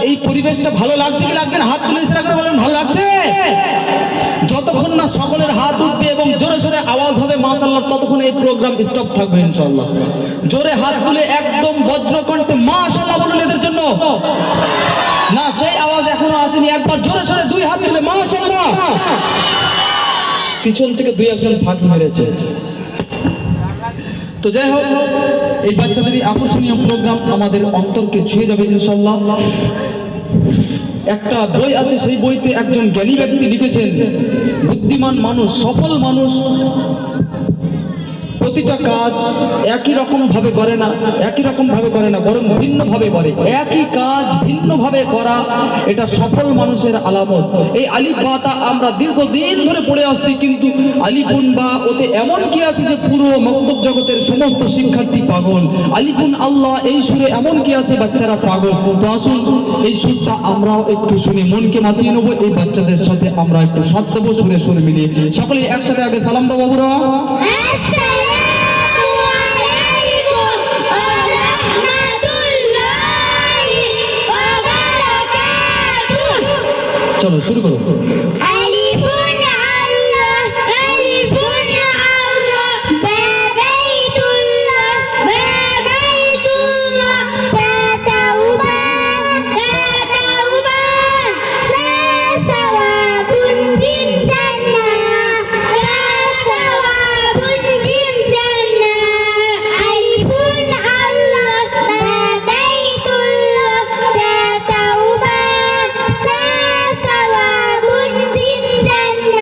এই পরিবেশটা ভালো লাগছে কি লাগছে না? হাত তুলে ইশারা করে বলেন ভালো লাগছে। যতক্ষণ না সকলের হাত উঠবে এবং জোরে সোরে আওয়াজ হবে মাশাআল্লাহ, ততক্ষণ এই প্রোগ্রাম স্টপ থাকবে ইনশাআল্লাহ। জোরে হাত তুলে একদম বজ্রকণ্ঠে মাশাআল্লাহ বলুন এদের জন্য। না সেই আওয়াজ এখনো আসেনি, একবার জোরে সোরে দুই হাত তুলে মাশাআল্লাহ। পিছন থেকে দুই একজন ফাঁকি মেরেছে। তো যাই হোক, এই বাচ্চাদের এই আকর্ষণীয় প্রোগ্রাম আমাদের অন্তরকে ছুঁয়ে যাবে ইনশাআল্লাহ। একটা বই আছে, সেই বইতে একজন জ্ঞানী ব্যক্তি লিখেছেন, বুদ্ধিমান মানুষ, সফল মানুষ প্রতিটা কাজ একই রকম ভাবে করে না, বরং ভিন্ন ভাবে করে। একই কাজ ভিন্ন ভাবে করা, এটা সফল মানুষের আলামত। এই আলিফ বাতা আমরা দীর্ঘদিন ধরে পড়ে আসছি, কিন্তু আলিফুন বা ওতে এমন কি আছে যে পুরো মক্তব জগতের সমস্ত শিক্ষার্থী পাগল। আলিফুন আল্লাহ এই সুরে এমন কি আছে বাচ্চারা পাগল। তো আসুন এই সুরটা আমরাও একটু শুনি, মনকে মাতিয়ে নেবো। এই বাচ্চাদের সাথে আমরা একটু সাথ দেবো, সুরে সুরে মিলিয়ে। সকলে একসাথে আগে সালাম দাও বাবুরা। চলো শুরু করো।